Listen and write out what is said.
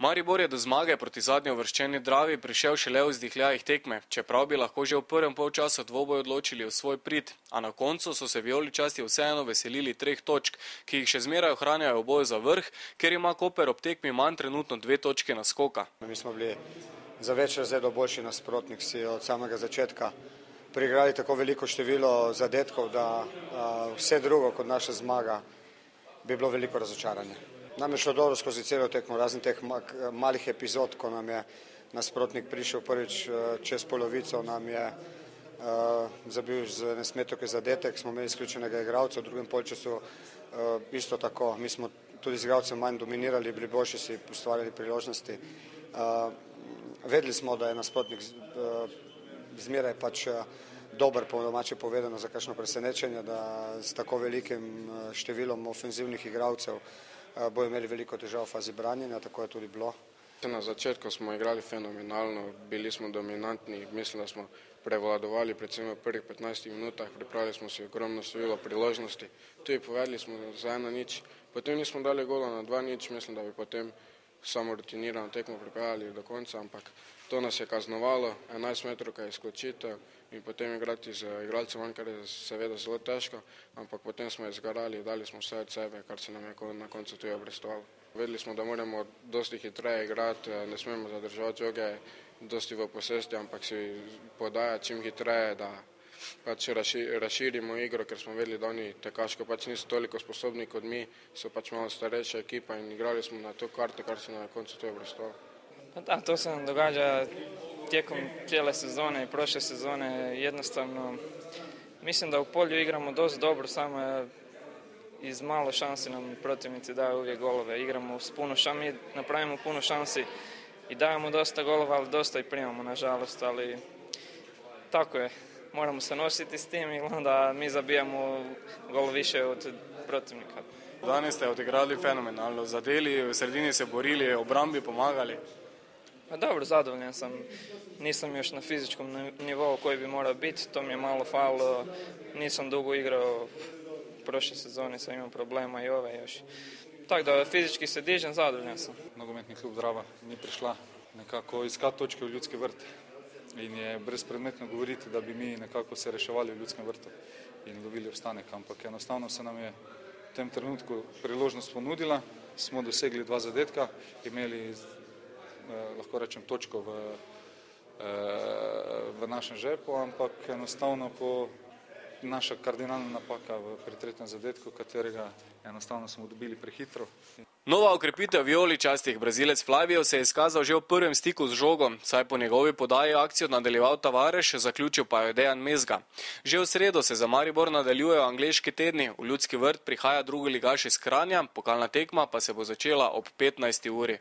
Maribor je do zmage proti zadnjouvrščeni Dravi prišel šele v izdihljajih tekme, čeprav bi lahko že v prvem polčasu dvoboj odločili v svoj prid, a na koncu so se Vijoličasti vseeno veselili 3 točk, ki jih še zmeraj ohranjajo v boju za vrh, ker ima Koper ob tekmi manj trenutno 2 točke naskoka. Mi smo bili za več razredov boljši nasprotnik, si od samega začetka priigrali tako veliko število zadetkov, da vse drugo kot naša zmaga bi bilo veliko razočaranje. Nam je šlo dobro skozi celo tekmo, razen teh malih epizod, ko nam je nasprotnik prišel prvič čez polovico, nam je zabil z nesmetoke zadetek, smo imeli izključenega igralca, v drugem polčasu isto tako, mi smo tudi z igralcem manj dominirali, bili boljši, si ustvarjali priložnosti. Vedeli smo, da je nasprotnik zmeraj pač dober, po domače povedano, za kakšno presenečenje, da s tako velikim številom ofenzivnih igralcev bojo imeli veliko težav v fazi branjenja, tako je tudi bilo. Na začetku smo igrali fenomenalno, bili smo dominantni, mislim, da smo prevladovali predvsem v prvih 15 minutah, pripravili smo si ogromno število priložnosti, tudi povedali smo za 1-0, potem nismo dali gola na 2-0, mislim, da bi potem samo rutinirano tekmo pripeljali do konca, ampak to nas je kaznovalo, 11 metrovka izključitev in potem igrati z igralcem, kar je seveda zelo težko, ampak potem smo izgarali, dali smo vse od sebe, kar se nam je na koncu tudi obrestovalo. Vedeli smo, da moramo dosti hitreje igrati, ne smemo zadržavati žoge dosti v posesti, ampak si podajati čim hitreje, da pač razširimo igro, ker smo vedeli, da oni tekaško pač niso toliko sposobni kot mi, so pač malo starejša ekipa in igrali smo na to karto, kar se nam na koncu to obrestovalo. Da, to se nam događa tijekom cijele sezone i prošle sezone. Jednostavno, mislim da u polju igramo dosta dobro, samo iz malo šansi nam protivnici daju uvijek golove. Igramo s puno šansi, mi napravimo puno šansi i dajemo dosta golova, ali dosta i primamo, nažalost, ali tako je. Moramo se nositi s tim i onda mi zabijamo gol više od protivnika. Danes ste odigrali fenomenalno, zadeli, v sredini se borili, obrambi pomagali. Dobro, zadovoljan sam. Nisam još na fizičkom nivou koji bi morao biti, to mi je malo falilo. Nisam dugo igrao, prošle sezone sam imao problema i ove još. Tako da fizički se dižem, zadovoljan sam. Nogometni klub Drava ni prišla nekako iskati točke v ljudski vrt. In je brezpredmetno govoriti, da bi mi nekako se reševali v ljudskem vrtu in dobili obstanek, ampak enostavno se nam je v tem trenutku priložnost ponudila, smo dosegli 2 zadetka, imeli, lahko rečem, točko v našem žepu, ampak enostavno po naša kardinalna napaka pri 3. zadetku, katerega enostavno smo dobili prehitro. Nova okrepitev Vijoličastih, Brazilec Flavijo, se je izkazal že v prvem stiku z žogom, saj po njegovi podaji akcijo nadaljeval Tavares, zaključil pa je Dejan Mezga. Že v sredo se za Maribor nadaljujejo angleški tedni, v ljudski vrt prihaja drugi ligaš iz Kranja, pokalna tekma pa se bo začela ob 15. uri.